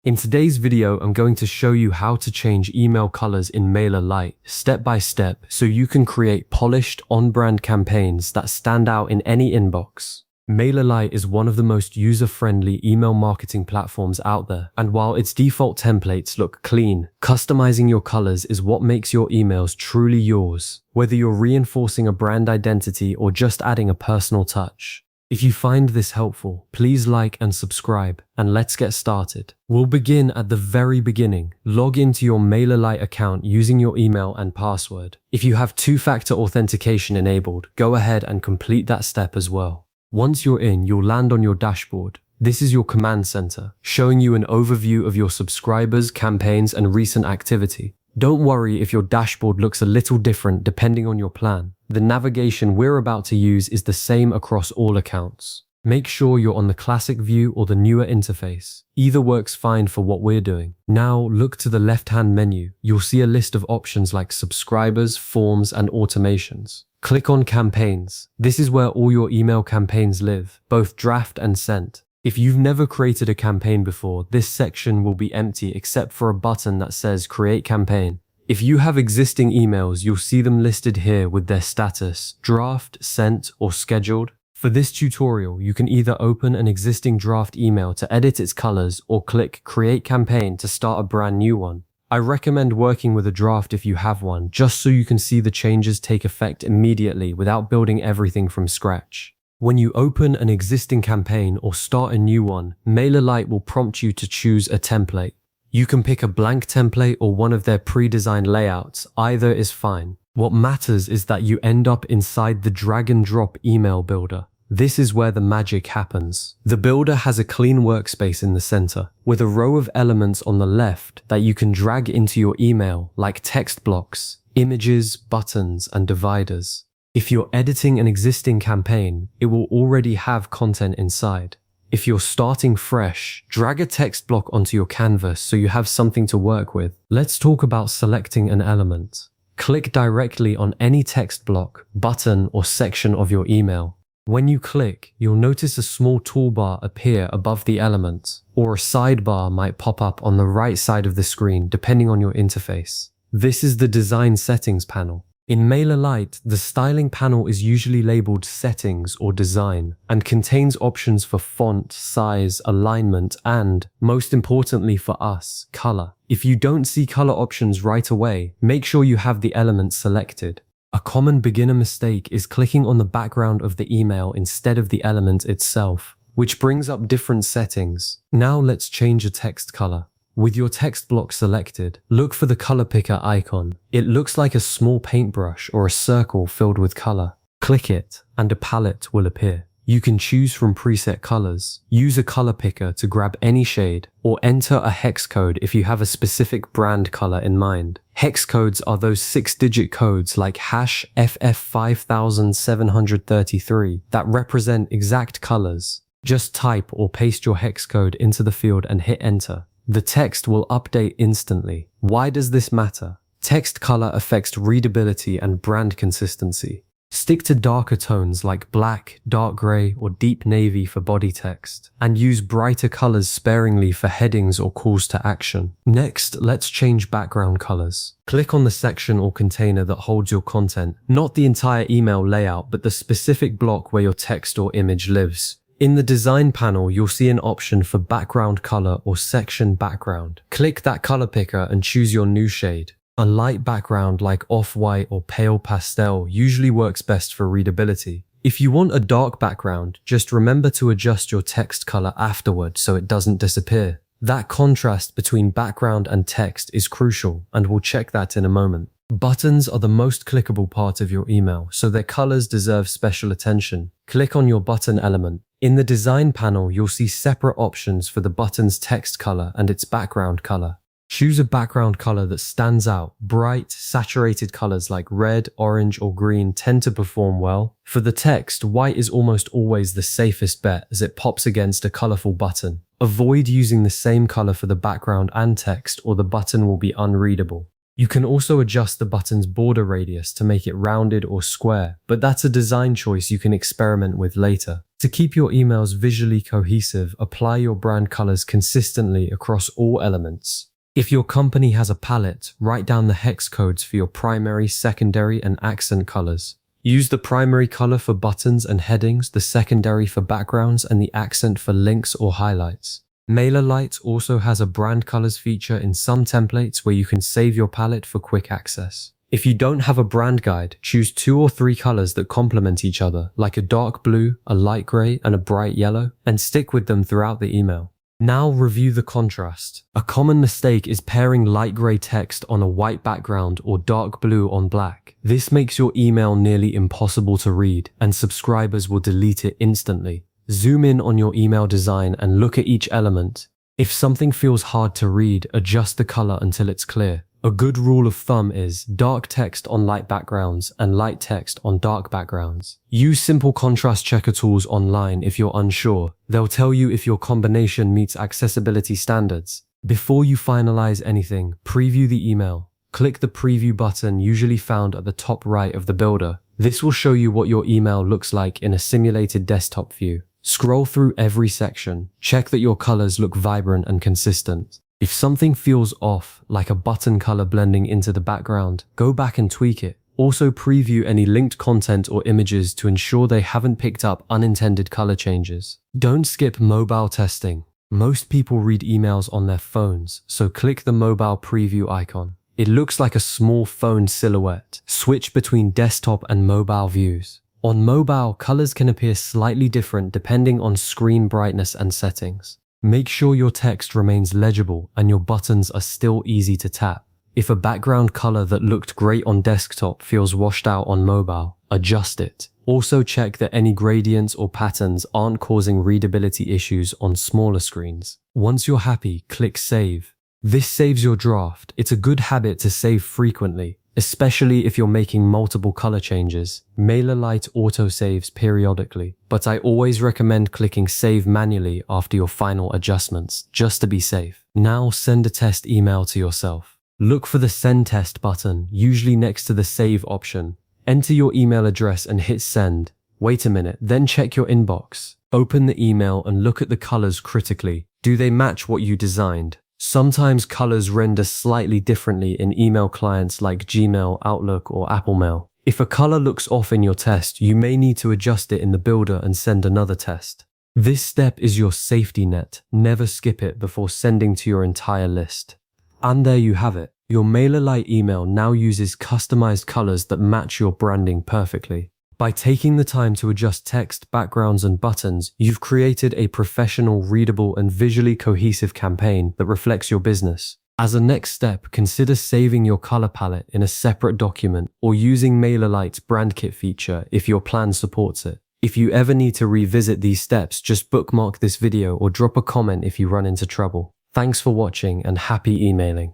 In today's video, I'm going to show you how to change email colors in MailerLite step by step so you can create polished, on-brand campaigns that stand out in any inbox. MailerLite is one of the most user-friendly email marketing platforms out there, and while its default templates look clean, customizing your colors is what makes your emails truly yours, whether you're reinforcing a brand identity or just adding a personal touch. If you find this helpful, please like and subscribe, and let's get started. We'll begin at the very beginning. Log into your MailerLite account using your email and password. If you have two-factor authentication enabled, go ahead and complete that step as well. Once you're in, you'll land on your dashboard. This is your command center, showing you an overview of your subscribers, campaigns, and recent activity. Don't worry if your dashboard looks a little different depending on your plan. The navigation we're about to use is the same across all accounts. Make sure you're on the classic view or the newer interface. Either works fine for what we're doing. Now look to the left-hand menu. You'll see a list of options like subscribers, forms, and automations. Click on campaigns. This is where all your email campaigns live, both draft and sent. If you've never created a campaign before, this section will be empty except for a button that says Create Campaign. If you have existing emails, you'll see them listed here with their status, draft, sent, or scheduled. For this tutorial, you can either open an existing draft email to edit its colors or click Create Campaign to start a brand new one. I recommend working with a draft if you have one, just so you can see the changes take effect immediately without building everything from scratch. When you open an existing campaign or start a new one, MailerLite will prompt you to choose a template. You can pick a blank template or one of their pre-designed layouts, either is fine. What matters is that you end up inside the drag and drop email builder. This is where the magic happens. The builder has a clean workspace in the center, with a row of elements on the left that you can drag into your email, like text blocks, images, buttons, and dividers. If you're editing an existing campaign, it will already have content inside. If you're starting fresh, drag a text block onto your canvas so you have something to work with. Let's talk about selecting an element. Click directly on any text block, button, or section of your email. When you click, you'll notice a small toolbar appear above the element, or a sidebar might pop up on the right side of the screen depending on your interface. This is the Design Settings panel. In MailerLite, the styling panel is usually labeled Settings or Design and contains options for font, size, alignment, and, most importantly for us, color. If you don't see color options right away, make sure you have the element selected. A common beginner mistake is clicking on the background of the email instead of the element itself, which brings up different settings. Now let's change a text color. With your text block selected, look for the color picker icon. It looks like a small paintbrush or a circle filled with color. Click it, and a palette will appear. You can choose from preset colors, use a color picker to grab any shade, or enter a hex code if you have a specific brand color in mind. Hex codes are those 6-digit codes like #FF5733 that represent exact colors. Just type or paste your hex code into the field and hit enter. The text will update instantly. Why does this matter? Text color affects readability and brand consistency. Stick to darker tones like black, dark gray, or deep navy for body text, and use brighter colors sparingly for headings or calls to action. Next, let's change background colors. Click on the section or container that holds your content, not the entire email layout, but the specific block where your text or image lives. In the design panel, you'll see an option for background color or section background. Click that color picker and choose your new shade. A light background like off-white or pale pastel usually works best for readability. If you want a dark background, just remember to adjust your text color afterward so it doesn't disappear. That contrast between background and text is crucial, and we'll check that in a moment. Buttons are the most clickable part of your email, so their colors deserve special attention. Click on your button element. In the design panel, you'll see separate options for the button's text color and its background color. Choose a background color that stands out. Bright, saturated colors like red, orange, or green tend to perform well. For the text, white is almost always the safest bet as it pops against a colorful button. Avoid using the same color for the background and text or the button will be unreadable. You can also adjust the button's border radius to make it rounded or square, but that's a design choice you can experiment with later. To keep your emails visually cohesive, apply your brand colors consistently across all elements. If your company has a palette, write down the hex codes for your primary, secondary, and accent colors. Use the primary color for buttons and headings, the secondary for backgrounds, and the accent for links or highlights. MailerLite also has a brand colors feature in some templates where you can save your palette for quick access. If you don't have a brand guide, choose 2 or 3 colors that complement each other, like a dark blue, a light gray, and a bright yellow, and stick with them throughout the email. Now review the contrast. A common mistake is pairing light gray text on a white background or dark blue on black. This makes your email nearly impossible to read, and subscribers will delete it instantly. Zoom in on your email design and look at each element. If something feels hard to read, adjust the color until it's clear. A good rule of thumb is dark text on light backgrounds and light text on dark backgrounds. Use simple contrast checker tools online if you're unsure. They'll tell you if your combination meets accessibility standards. Before you finalize anything, preview the email. Click the preview button, usually found at the top right of the builder. This will show you what your email looks like in a simulated desktop view. Scroll through every section. Check that your colors look vibrant and consistent. If something feels off, like a button color blending into the background, go back and tweak it. Also preview any linked content or images to ensure they haven't picked up unintended color changes. Don't skip mobile testing. Most people read emails on their phones, so click the mobile preview icon. It looks like a small phone silhouette. Switch between desktop and mobile views. On mobile, colors can appear slightly different depending on screen brightness and settings. Make sure your text remains legible and your buttons are still easy to tap. If a background color that looked great on desktop feels washed out on mobile, adjust it. Also check that any gradients or patterns aren't causing readability issues on smaller screens. Once you're happy, click Save. This saves your draft. It's a good habit to save frequently, especially if you're making multiple color changes. MailerLite auto-saves periodically, but I always recommend clicking Save manually after your final adjustments, just to be safe. Now send a test email to yourself. Look for the Send Test button, usually next to the Save option. Enter your email address and hit Send. Wait a minute, then check your inbox. Open the email and look at the colors critically. Do they match what you designed? Sometimes colors render slightly differently in email clients like Gmail, Outlook, or Apple Mail. If a color looks off in your test, you may need to adjust it in the builder and send another test. This step is your safety net. Never skip it before sending to your entire list. And there you have it. Your MailerLite email now uses customized colors that match your branding perfectly. By taking the time to adjust text, backgrounds, and buttons, you've created a professional, readable, and visually cohesive campaign that reflects your business. As a next step, consider saving your color palette in a separate document or using MailerLite's brand kit feature if your plan supports it. If you ever need to revisit these steps, just bookmark this video or drop a comment if you run into trouble. Thanks for watching and happy emailing.